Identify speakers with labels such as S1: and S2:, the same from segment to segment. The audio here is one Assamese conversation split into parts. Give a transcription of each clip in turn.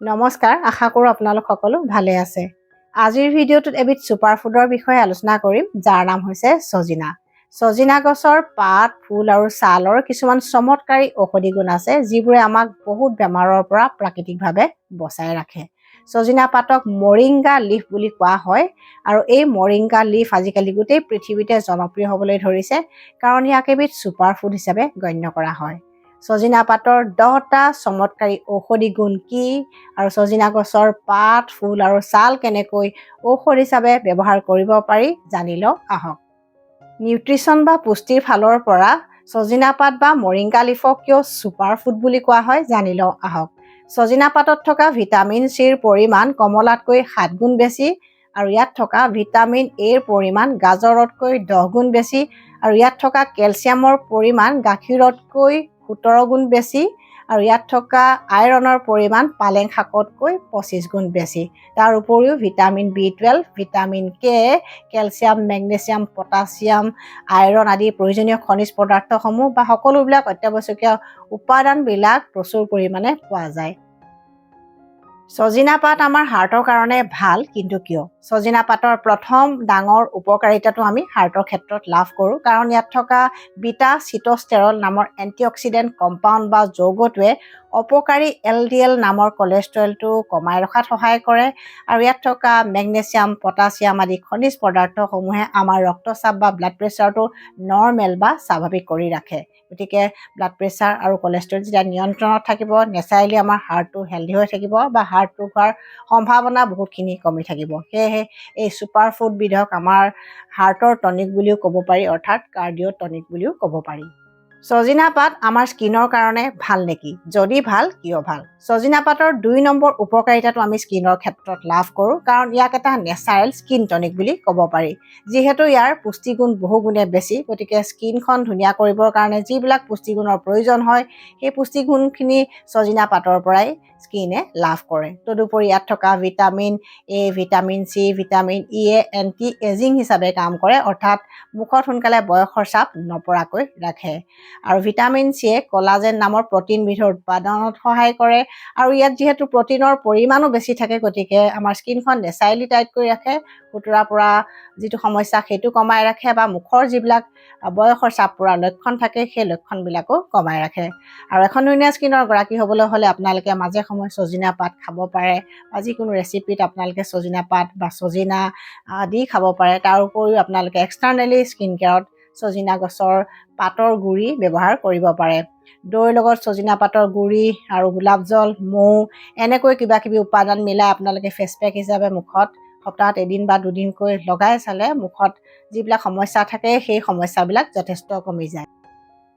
S1: নমস্কাৰ, আশা কৰোঁ আপোনালোক সকলো ভালে আছে। আজিৰ ভিডিঅ'টোত এবিধ ছুপাৰফুডৰ বিষয়ে আলোচনা কৰিম, যাৰ নাম হৈছে ছজিনা। ছজিনা গছৰ পাত, ফুল আৰু ছালৰ কিছুমান চমৎকাৰী ঔষধি গুণ আছে, যিবোৰে আমাক বহুত বেমাৰৰ পৰা প্ৰাকৃতিকভাৱে বচাই ৰাখে। ছজিনা পাতক মৰিংগা লিফ বুলি কোৱা হয়, আৰু এই মৰিংগা লিফ আজিকালি গোটেই পৃথিৱীতে জনপ্ৰিয় হ'বলৈ ধৰিছে, কাৰণ ইয়াক এবিধ ছুপাৰফুড হিচাপে গণ্য কৰা হয়। ছজিনা পাতৰ 10টা চমৎকাৰী ঔষধি গুণ কি, আৰু ছজিনা গছৰ পাত, ফুল আৰু ছাল কেনেকৈ ঔষধ হিচাপে ব্যৱহাৰ কৰিব পাৰি জানি লওঁ আহক। নিউট্ৰিশ্যন বা পুষ্টিৰ ফালৰ পৰা ছজিনা পাত বা মৰিংগা লিফক কিয় ছুপাৰফুড বুলি কোৱা হয় জানি লওঁ আহক। ছজিনা পাতত থকা ভিটামিন চিৰ পৰিমাণ কমলাতকৈ 7 গুণ বেছি, আৰু ইয়াত থকা ভিটামিন এৰ পৰিমাণ গাজৰতকৈ 10 গুণ বেছি, আৰু ইয়াত থকা কেলছিয়ামৰ পৰিমাণ গাখীৰতকৈ 17 গুণ বেছি, আৰু ইয়াত থকা আইৰণৰ পৰিমাণ পালেং শাকতকৈ 25 গুণ বেছি। তাৰ উপৰিও vitamin B12, vitamin K, calcium, magnesium, potassium, iron আদি প্ৰয়োজনীয় খনিজ পদাৰ্থসমূহ বা সকলোবিলাক অত্যাৱশ্যকীয় উপাদানবিলাক প্ৰচুৰ পৰিমাণে পোৱা যায়। ছজিনা পাত আমাৰ হাৰ্টৰ কাৰণে ভাল, কিন্তু কিয়? ছজিনা পাতৰ প্ৰথম ডাঙৰ উপকাৰিতাটো আমি হাৰ্টৰ ক্ষেত্ৰত লাভ কৰোঁ, কাৰণ ইয়াত থকা বিটা চিট'ষ্টেৰল নামৰ এণ্টিঅক্সিডেণ্ট কম্পাউণ্ড বা যৌগটোৱে অপকাৰী LDL নামৰ কলেষ্ট্ৰলটো কমাই ৰখাত সহায় কৰে, আৰু ইয়াত থকা মেগনেছিয়াম, পটাছিয়াম আদি খনিজ পদাৰ্থসমূহে আমাৰ ৰক্তচাপ বা ব্লাড প্ৰেছাৰটো নৰ্মেল বা স্বাভাৱিক কৰি ৰাখে। গতিকে ব্লাড প্ৰেছাৰ আৰু কলেষ্ট্ৰল যেতিয়া নিয়ন্ত্ৰণত থাকিব, নেচাৰেলি আমাৰ হাৰ্টটো হেল্ডি হৈ থাকিব বা হাৰ্টটো হোৱাৰ সম্ভাৱনা বহুতখিনি কমি থাকিব। সেয়েহে এই ছুপাৰফুডবিধক আমাৰ হাৰ্টৰ টনিক বুলিও ক'ব পাৰি, অৰ্থাৎ কাৰ্ডিঅ' টনিক বুলিও ক'ব পাৰি। ছজিনা পাত আমাৰ স্কিনৰ কাৰণে ভাল নেকি? যদি ভাল, কিয় ভাল? ছজিনা পাতৰ 2 নম্বৰ উপকাৰিতাটো আমি স্কিনৰ ক্ষেত্ৰত লাভ কৰোঁ, কাৰণ ইয়াক এটা নেচাৰেল স্কিন টনিক বুলি ক'ব পাৰি। যিহেতু ইয়াৰ পুষ্টিগুণ বহু গুণে বেছি, গতিকে স্কিনখন ধুনীয়া কৰিবৰ কাৰণে যিবিলাক পুষ্টিগুণৰ প্ৰয়োজন হয়, সেই পুষ্টিগুণখিনি ছজিনা পাতৰ পৰাই স্কিনে লাভ কৰে। তদুপৰি ইয়াত থকা vitamin A, vitamin C, vitamin ইয়ে এণ্টি এজিং হিচাপে কাম কৰে, অৰ্থাৎ মুখত সোনকালে বয়সৰ চাপ নপৰাকৈ ৰাখে। আৰু ভিটামিন চিয়ে কলাজেন নামৰ প্ৰটিনবিধৰ উৎপাদনত সহায় কৰে, আৰু ইয়াত যিহেতু প্ৰটিনৰ পৰিমাণো বেছি থাকে, গতিকে আমাৰ স্কিনখন নেচাৰেলি টাইট কৰি ৰাখে, সুতুৰা পৰা যিটো সমস্যা সেইটো কমাই ৰাখে, বা মুখৰ যিবিলাক বয়সৰ চাপ পৰা লক্ষণ থাকে সেই লক্ষণবিলাকো কমাই ৰাখে। আৰু এখন ধুনীয়া স্কিনৰ গৰাকী হ'বলৈ হ'লে আপোনালোকে মাজে সময়ে ছজিনা পাত খাব পাৰে, বা যিকোনো ৰেচিপিত আপোনালোকে ছজিনা পাত বা ছজিনা দি খাব পাৰে। তাৰ উপৰিও আপোনালোকে এক্সটাৰ্নেলি স্কিন কেয়াৰত ছজিনা গছৰ পাতৰ গুড়ি ব্যৱহাৰ কৰিব পাৰে। দৈৰ লগত ছজিনা পাতৰ গুড়ি আৰু গোলাপ জল, মৌ এনেকৈ কিবাকিবি উপাদান মিলাই আপোনালোকে ফেচ পেক হিচাপে মুখত সপ্তাহত এদিন বা দুদিনকৈ লগাই চালে মুখত যিবিলাক সমস্যা থাকে সেই সমস্যাবিলাক যথেষ্ট কমি যায়।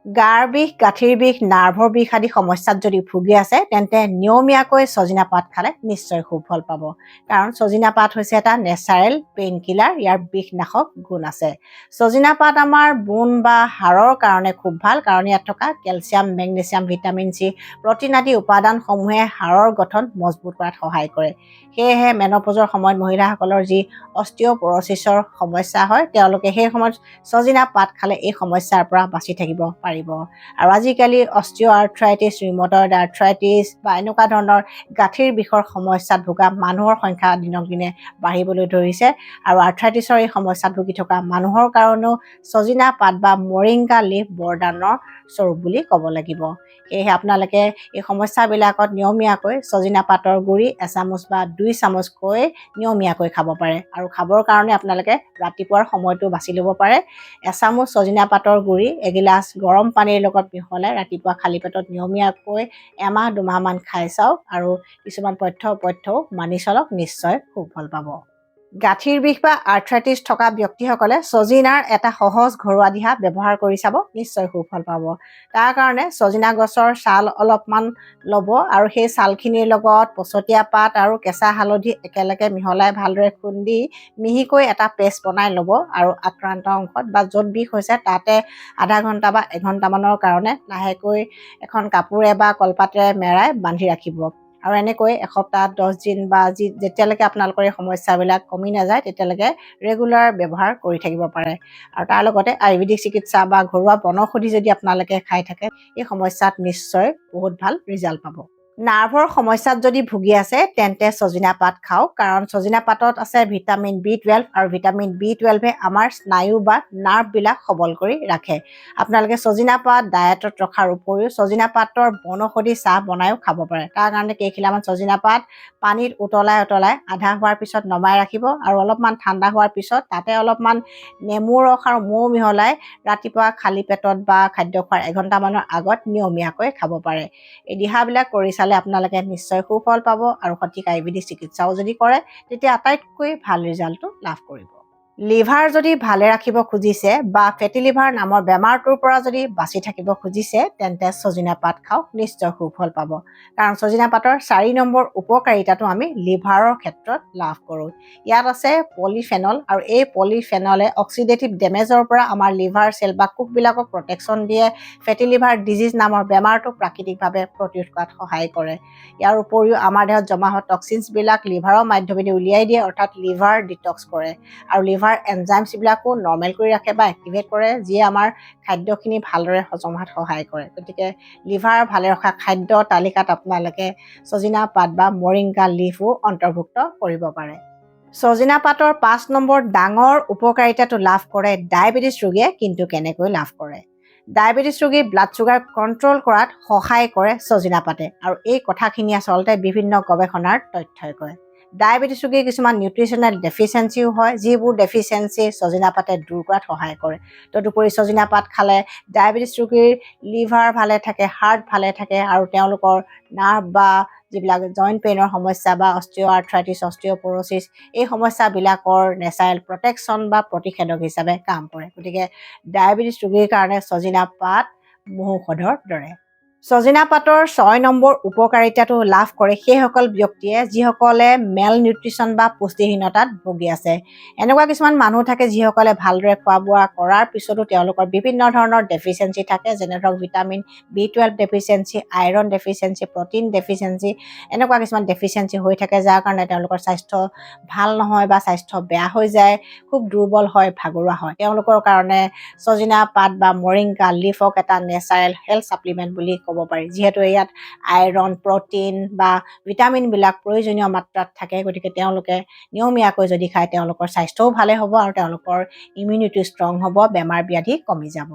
S1: গাৰ বিষ, গাঁঠিৰ বিষ, নাৰ্ভৰ বিষ আদি সমস্যাত যদি ভুগি আছে, তেন্তে নিয়মীয়াকৈ ছজিনা পাত খালে নিশ্চয় সুফল পাব, কাৰণ ছজিনা পাত হৈছে এটা নেচাৰেল পেইন কিলাৰ, ইয়াৰ বিষনাশক গুণ আছে। ছজিনা পাত আমাৰ বোন বা হাড়ৰ কাৰণে খুব ভাল, কাৰণ ইয়াত থকা calcium, magnesium, vitamin C, protein আদি উপাদানসমূহে হাড়ৰ গঠন মজবুত কৰাত সহায় কৰে। সেয়েহে মেন'পজৰ সময়ত মহিলাসকলৰ যি অষ্টিঅ'পৰচিছৰ সমস্যা হয়, তেওঁলোকে সেই সময়ত ছজিনা পাত খালে এই সমস্যাৰ পৰা বাচি থাকিব পাৰিব। আৰু আজিকালি অষ্টিঅ'আৰ্থ্ৰাইটিছ, ৰুমেটইড আৰ্থ্ৰাইটিছ বা এনেকুৱা ধৰণৰ গাঁঠিৰ বিষৰ সমস্যাত ভোগা মানুহৰ সংখ্যা দিনক দিনে বাঢ়িবলৈ ধৰিছে, আৰু আৰ্থ্ৰাইটিছৰ এই সমস্যাত ভুগি থকা মানুহৰ কাৰণেও ছজিনা পাত বা মৰিংগা লিফ বৰদানৰ স্বৰূপ বুলি ক'ব লাগিব। সেয়েহে আপোনালোকে এই সমস্যাবিলাকত নিয়মীয়াকৈ ছজিনা পাতৰ গুড়ি এচামুচ বা 2 চামুচকৈ নিয়মীয়াকৈ খাব পাৰে, আৰু খাবৰ কাৰণে আপোনালোকে ৰাতিপুৱাৰ সময়টো বাছি ল'ব পাৰে। এচামুচ ছজিনা পাতৰ গুড়ি এগিলাচ গৰম পানীৰ লগত মিহলাই ৰাতিপুৱা খালী পেটত নিয়মীয়াকৈ 1-2 মাহমান খাই চাওক, আৰু কিছুমান পথ্যও মানি চলক, নিশ্চয় সুফল পাব। গাঁঠিৰ বিষ বা আৰ্থ্ৰাইটিছ থকা ব্যক্তিসকলে ছজিনাৰ এটা সহজ ঘৰুৱা দিহা ব্যৱহাৰ কৰি চাব, নিশ্চয় সুফল পাব। তাৰ কাৰণে ছজিনা গছৰ ছাল অলপমান ল'ব, আৰু সেই ছালখিনিৰ লগত পচতীয়া পাত আৰু কেঁচা হালধি একেলগে মিহলাই ভালদৰে খুন্দি মিহিকৈ এটা পেষ্ট বনাই ল'ব, আৰু আক্ৰান্ত অংশত বা য'ত বিষ হৈছে তাতে আধা ঘণ্টা বা এঘণ্টামানৰ কাৰণে লাহেকৈ এখন কাপোৰে বা কলপাতেৰে মেৰাই বান্ধি ৰাখিব, আৰু এনেকৈ এসপ্তাহ 10 দিন বা যেতিয়ালৈকে আপোনালোকৰ এই সমস্যাবিলাক কমি নাযায় তেতিয়ালৈকে ৰেগুলাৰ ব্যৱহাৰ কৰি থাকিব পাৰে। আৰু তাৰ লগতে আয়ুৰ্বেদিক চিকিৎসা বা ঘৰুৱা বনৌষধি যদি আপোনালোকে খাই থাকে, এই সমস্যাত নিশ্চয় বহুত ভাল ৰিজাল্ট পাব। নাৰ্ভৰ সমস্যাত যদি ভুগি আছে তেন্তে ছজিনা পাত খাওক, কাৰণ ছজিনা পাতত আছে ভিটামিন B12 আৰু ভিটামিন B12এ আমাৰ স্নায়ু বা নাৰ্ভবিলাক সবল কৰি ৰাখে। আপোনালোকে ছজিনা পাত ডায়েটত ৰখাৰ উপৰিও ছজিনা পাতৰ বনৌষধি চাহ বনায়ো খাব পাৰে। তাৰ কাৰণে কেইখিলামান ছজিনা পাত পানীত উতলাই আধা হোৱাৰ পিছত নমাই ৰাখিব আৰু অলপমান ঠাণ্ডা হোৱাৰ পিছত তাতে অলপমান নেমু ৰস আৰু মৌ মিহলাই ৰাতিপুৱা খালী পেটত বা খাদ্য খোৱাৰ এঘণ্টামানৰ আগত নিয়মীয়াকৈ খাব পাৰে। এই দিহাবিলাক কৰি চালে আপোনালোকে নিশ্চয় সুফল পাব আৰু সঠিক আয়ুৰ্বেদিক চিকিৎসাও যদি কৰে তেতিয়া আটাইতকৈ ভাল ৰিজাল্টটো লাভ কৰিব। লিভাৰ যদি ভালে ৰাখিব খুজিছে বা ফেটি লিভাৰ নামৰ বেমাৰটোৰ পৰা যদি বাচি থাকিব খুজিছে তেন্তে ছজিনা পাত খাওক, নিশ্চয় সুফল পাব। কাৰণ ছজিনা পাতৰ 4 নম্বৰ উপকাৰিতাটো আমি লিভাৰৰ ক্ষেত্ৰত লাভ কৰোঁ। ইয়াত আছে পলিফেনল আৰু এই পলিফেনলে অক্সিডেটিভ ডেমেজৰ পৰা আমাৰ লিভাৰ চেল বা কোষবিলাকক প্ৰটেকশ্যন দিয়ে। ফেটি লিভাৰ ডিজিজ নামৰ বেমাৰটো প্ৰাকৃতিকভাৱে প্ৰতিৰোধ কৰাত সহায় কৰে। ইয়াৰ উপৰিও আমাৰ দেহত জমা হোৱা টক্সিনছবিলাক লিভাৰৰ মাধ্যমেদি উলিয়াই দিয়ে, অৰ্থাৎ লিভাৰ ডিটক্স কৰে আৰু লিভাৰ এনজাইমছবিলাকো নৰ্মেল কৰি ৰাখে বা এক্টিভেট কৰে, যিয়ে আমাৰ খাদ্যখিনি ভালদৰে হজম হোৱাত সহায় কৰে। গতিকে লিভাৰ ভালে ৰখা খাদ্য তালিকাত আপোনালোকে ছজিনা পাত বা মৰিংগা লিফো অন্তৰ্ভুক্ত কৰিব পাৰে। ছজিনা পাতৰ 5 নম্বৰ ডাঙৰ উপকাৰিতাটো লাভ কৰে ডায়েবেটিছ ৰোগীয়ে, কিন্তু কেনেকৈ লাভ কৰে? ডায়েবেটিছ ৰোগীৰ ব্লাড চুগাৰ কণ্ট্ৰল কৰাত সহায় কৰে ছজিনা পাতে, আৰু এই কথাখিনি আচলতে বিভিন্ন গৱেষণাৰ তথ্যই কয়। ডায়েবেটিছ ৰোগীৰ কিছুমান নিউট্ৰিশ্যনেল ডেফিচিয়েঞ্চিও হয়, যিবোৰ ডেফিচিয়েঞ্চি ছজিনা পাতে দূৰ কৰাত সহায় কৰে। তদুপৰি ছজিনা পাত খালে ডায়েবেটিছ ৰোগীৰ লিভাৰ ভালে থাকে, হাৰ্ট ভালে থাকে আৰু তেওঁলোকৰ নাৰ্ভ বা যিবিলাক জইণ্ট পেইনৰ সমস্যা বা অষ্টিঅ'আৰ্থ্ৰাইটিছ, অষ্টিঅ'পৰ'চিছ এই সমস্যাবিলাকৰ নেচাৰেল প্ৰটেকশ্যন বা প্ৰতিষেধক হিচাপে কাম কৰে। গতিকে ডায়েবেটিছ ৰোগীৰ কাৰণে ছজিনা পাত মহৌষধৰ দৰে। ছজিনা পাতৰ 6 নম্বৰ উপকাৰিতাটো লাভ কৰে সেইসকল ব্যক্তিয়ে যিসকলে মেল নিউট্ৰিশ্যন বা পুষ্টিহীনতাত ভুগি আছে। এনেকুৱা কিছুমান মানুহ থাকে যিসকলে ভালদৰে খোৱা বোৱা কৰাৰ পিছতো তেওঁলোকৰ বিভিন্ন ধৰণৰ ডেফিচিয়েঞ্চি থাকে, যেনে ধৰক vitamin B12 deficiency, iron deficiency, protein deficiency, এনেকুৱা কিছুমান ডেফিচিয়েঞ্চি হৈ থাকে, যাৰ কাৰণে তেওঁলোকৰ স্বাস্থ্য ভাল নহয় বা স্বাস্থ্য বেয়া হৈ যায়, খুব দুৰ্বল হয়, ভাগৰুৱা হয়। তেওঁলোকৰ কাৰণে ছজিনা পাত বা মৰিংগা লিফক এটা নেচাৰেল হেল্থ ছাপ্লিমেণ্ট বুলি ক'ব পাৰি, যিহেতু ইয়াত আইৰণ, প্ৰটিন বা ভিটামিনবিলাক প্ৰয়োজনীয় মাত্ৰাত থাকে। গতিকে তেওঁলোকে নিয়মীয়াকৈ যদি খায় তেওঁলোকৰ স্বাস্থ্যও ভালে হ'ব আৰু তেওঁলোকৰ ইমিউনিটি ষ্ট্ৰং হ'ব, বেমাৰ ব্যাধি কমি যাব।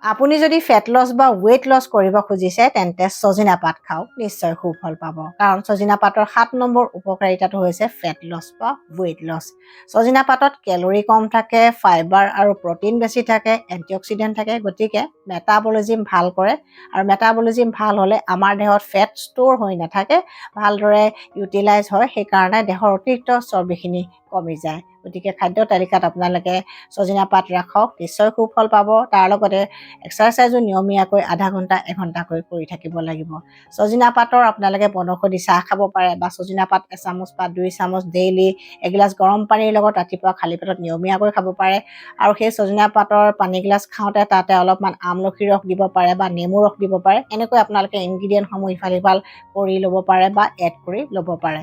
S1: আপুনি যদি ফেট লছ বা ৱেইট লছ কৰিব খুজিছে তেন্তে ছজিনা পাত খাওক, নিশ্চয় সুফল পাব। কাৰণ ছজিনা পাতৰ 7 নম্বৰ উপকাৰিতাটো হৈছে ফেট লছ বা ৱেইট লছ। ছজিনা পাতত কেলৰি কম থাকে, ফাইবাৰ আৰু প্ৰটিন বেছি থাকে, এণ্টিঅক্সিডেণ্ট থাকে, গতিকে মেটাবলিজিম ভাল কৰে আৰু মেটাবলিজিম ভাল হ'লে আমাৰ দেহত ফেট ষ্ট'ৰ হৈ নাথাকে, ভালদৰে ইউটিলাইজ হয়, সেইকাৰণে দেহৰ অতিৰিক্ত চৰ্বিখিনি কমি যায়। গতিকে খাদ্য তালিকাত আপোনালোকে ছজিনা পাত ৰাখক, নিশ্চয় সুফল পাব। তাৰ লগতে এক্সাৰচাইজো নিয়মীয়াকৈ আধা ঘণ্টা 1 ঘণ্টাকৈ কৰি থাকিব লাগিব। ছজিনা পাতৰ আপোনালোকে বনৌষধি চাহ খাব পাৰে বা ছজিনা পাত এচামুচ বা 2 চামুচ ডেইলি এগিলাচ গৰম পানীৰ লগত ৰাতিপুৱা খালী পেটত নিয়মীয়াকৈ খাব পাৰে। আৰু সেই ছজিনা পাতৰ পানীগিলাচ খাওঁতে তাতে অলপমান আমলখি ৰস দিব পাৰে বা নেমু ৰস দিব পাৰে। এনেকৈ আপোনালোকে ইনগ্ৰিডিয়েণ্টসমূহ ইফাল সিফাল কৰি ল'ব পাৰে বা এড কৰি ল'ব পাৰে।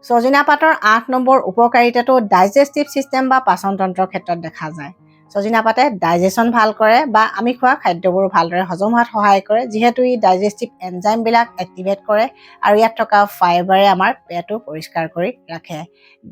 S1: ছজিনা পাতৰ 8 নম্বৰ উপকাৰিতাটো ডাইজেষ্টিভ ছিষ্টেম বা পাচনতন্ত্ৰৰ ক্ষেত্ৰত দেখা যায়। ছজিনা পাতে ডাইজেশ্যন ভাল কৰে বা আমি খোৱা খাদ্যবোৰ ভালদৰে হজম হোৱাত সহায় কৰে, যিহেতু ই ডাইজেষ্টিভ এনজাইমবিলাক এক্টিভেট কৰে আৰু ইয়াত থকা ফাইবাৰে আমাৰ পেটটো পৰিষ্কাৰ কৰি ৰাখে।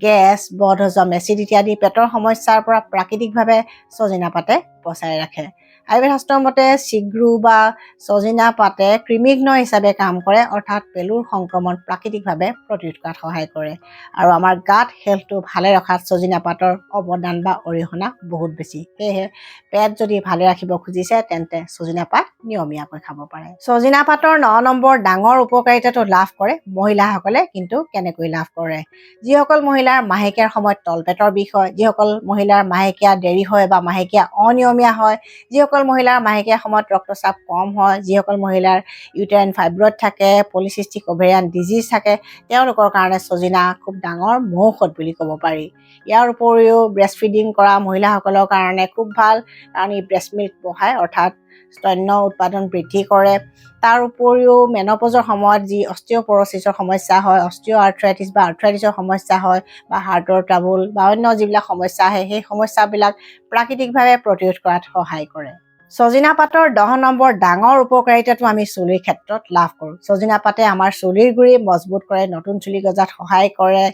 S1: গেছ, বদহজম, এচিডিটি আদি পেটৰ সমস্যাৰ পৰা প্ৰাকৃতিকভাৱে ছজিনা পাতে বচাই ৰাখে। আয়ুৰ্বেদ শাস্ত্ৰৰ মতে চিগ্ৰু বা ছজিনা পাতে কৃমিঘ্ন হিচাপে কাম কৰে, অৰ্থাৎ পেলুৰ সংক্ৰমণ প্ৰাকৃতিকভাৱে প্ৰতিৰোধ কৰাত সহায় কৰে আৰু আমাৰ গাত হেল্থটো ভালে ৰখাত ছজিনা পাতৰ অৱদান বা অৰিহণা বহুত বেছি। সেয়েহে পেট যদি ভালে ৰাখিব খুজিছে তেন্তে ছজিনা পাত নিয়মীয়াকৈ খাব পাৰে। ছজিনা পাতৰ 9 নম্বৰ ডাঙৰ উপকাৰিতাটো লাভ কৰে মহিলাসকলে, কিন্তু কেনেকৈ লাভ কৰে? যিসকল মহিলাৰ মাহেকীয়াৰ সময়ত তলপেটৰ বিষ হয়, যিসকল মহিলাৰ মাহেকীয়া দেৰি হয় বা মাহেকীয়া অনিয়মীয়া হয়, যিসকল মহিলাৰ মাহেকীয়া সময়ত ৰক্তচাপ কম হয়, যিসকল মহিলাৰ ইউটেৰাইন ফাইব্ৰইড থাকে, পলিচিষ্টিক অভেৰিয়ান ডিজিজ থাকে, তেওঁলোকৰ কাৰণে ছজিনা খুব ডাঙৰ মহৌষধ বুলি ক'ব পাৰি। ইয়াৰ উপৰিও ব্ৰেষ্ট ফিডিং কৰা মহিলাসকলৰ কাৰণে খুব ভাল, কাৰণ ই ব্ৰেষ্ট মিল্ক বঢ়ায়, অৰ্থাৎ স্তন্য উৎপাদন বৃদ্ধি কৰে। তাৰ উপৰিও মেনপজৰ সময়ত যি অষ্টিঅ'পৰ'চিছৰ সমস্যা হয়, অষ্টিঅ'আৰ্থ্ৰাইটিছ বা আৰ্থ্ৰাইটিছৰ সমস্যা হয় বা হাৰ্টৰ ট্ৰাবুল বা অন্য যিবিলাক সমস্যা আহে, সেই সমস্যাবিলাক প্ৰাকৃতিকভাৱে প্ৰতিৰোধ কৰাত সহায় কৰে। ছজিনা পাতৰ 10 নম্বৰ ডাঙৰ উপকাৰিতাটো আমি চুলিৰ ক্ষেত্ৰত লাভ কৰোঁ। ছজিনা পাতে আমাৰ চুলিৰ গুৰি মজবুত কৰে, নতুন চুলি গজাত সহায় কৰে,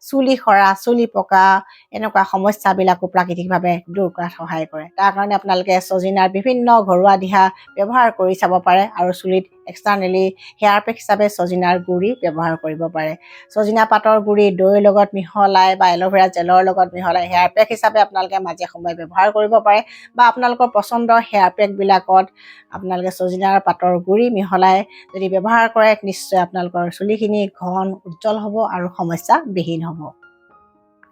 S1: চুলি সৰা, চুলি পকা এনেকুৱা সমস্যাবিলাকো প্ৰাকৃতিকভাৱে দূৰ কৰাত সহায় কৰে। তাৰ কাৰণে আপোনালোকে ছজিনাৰ বিভিন্ন ঘৰুৱা দিহা ব্যৱহাৰ কৰি চাব পাৰে আৰু চুলিত এক্সটাৰ্নেলি হেয়াৰ পেক হিচাপে ছজিনাৰ গুৰি ব্যৱহাৰ কৰিব পাৰে। ছজিনা পাতৰ গুৰি দৈৰ লগত মিহলাই বা এল'ভেৰা জেলৰ লগত মিহলাই হেয়াৰ পেক হিচাপে আপোনালোকে মাজে সময়ে ব্যৱহাৰ কৰিব পাৰে বা আপোনালোকৰ পচন্দৰ হেয়াৰ পেকবিলাকত আপোনালোকে ছজিনাৰ পাতৰ গুৰি মিহলাই যদি ব্যৱহাৰ কৰে নিশ্চয় আপোনালোকৰ চুলিখিনি ঘন উজ্জ্বল হ'ব আৰু সমস্যাবিহীন হ'ব।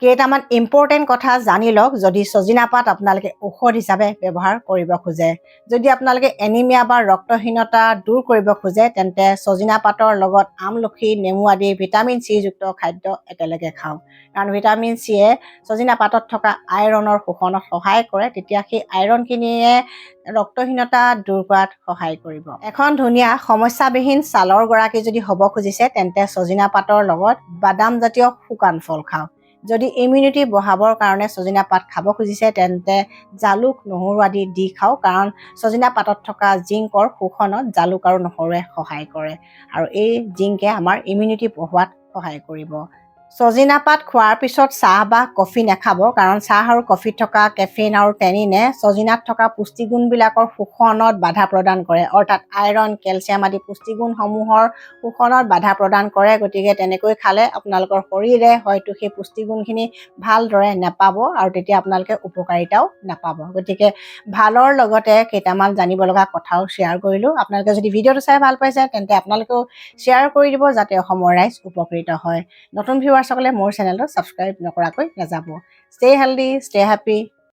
S1: কেইটামান ইম্পৰ্টেণ্ট কথা জানি লওক যদি ছজিনা পাত আপোনালোকে ঔষধ হিচাপে ব্যৱহাৰ কৰিব খোজে। যদি আপোনালোকে এনিমিয়া বা ৰক্তহীনতা দূৰ কৰিব খোজে তেন্তে ছজিনা পাতৰ লগত আমলখি, নেমু আদি ভিটামিন চি যুক্ত খাদ্য একেলগে খাওক। কাৰণ ভিটামিন চিয়ে ছজিনা পাতত থকা আইৰণৰ শোষণত সহায় কৰে, তেতিয়া সেই আইৰণখিনিয়ে ৰক্তহীনতা দূৰ কৰাত সহায় কৰিব। এখন ধুনীয়া সমস্যাবিহীন ছালৰ গৰাকী যদি হ'ব খুজিছে তেন্তে ছজিনা পাতৰ লগত বাদামজাতীয় শুকান ফল খাওক। যদি ইমিউনিটি বঢ়াবৰ কাৰণে ছজিনা পাত খাব খুজিছে তেন্তে জালুক, নহৰু আদি দি খাওক, কাৰণ ছজিনা পাতত থকা জিংকৰ শোষণত জালুক আৰু নহৰুৱে সহায় কৰে আৰু এই জিংকে আমাৰ ইমিউনিটি বঢ়োৱাত সহায় কৰিব। ছজিনা পাত খোৱাৰ পিছত চাহ বা কফি নাখাব, কাৰণ চাহ আৰু কফিত থকা কেফিন আৰু টেনিনে ছজিনাত থকা পুষ্টিগুণবিলাকৰ শোষণত বাধা প্ৰদান কৰে, অৰ্থাৎ আইৰণ, কেলছিয়াম আদি পুষ্টিগুণসমূহৰ শোষণত বাধা প্ৰদান কৰে। গতিকে তেনেকৈ খালে আপোনালোকৰ শৰীৰে হয়তো সেই পুষ্টিগুণখিনি ভালদৰে নাপাব আৰু তেতিয়া আপোনালোকে উপকাৰিতাও নাপাব। গতিকে ভালৰ লগতে কেইটামান জানিব লগা কথাও শ্বেয়াৰ কৰিলোঁ। আপোনালোকে যদি ভিডিঅ'টো চাই ভাল পাইছে তেন্তে আপোনালোকেও শ্বেয়াৰ কৰি দিব যাতে অসমৰ ৰাইজ উপকৃত হয়। নতুন ভিউৱাৰ্ছসকলে মোৰ চেনেলটো ছাবস্ক্ৰাইব নকৰাকৈ নাযাব। Stay healthy, stay happy.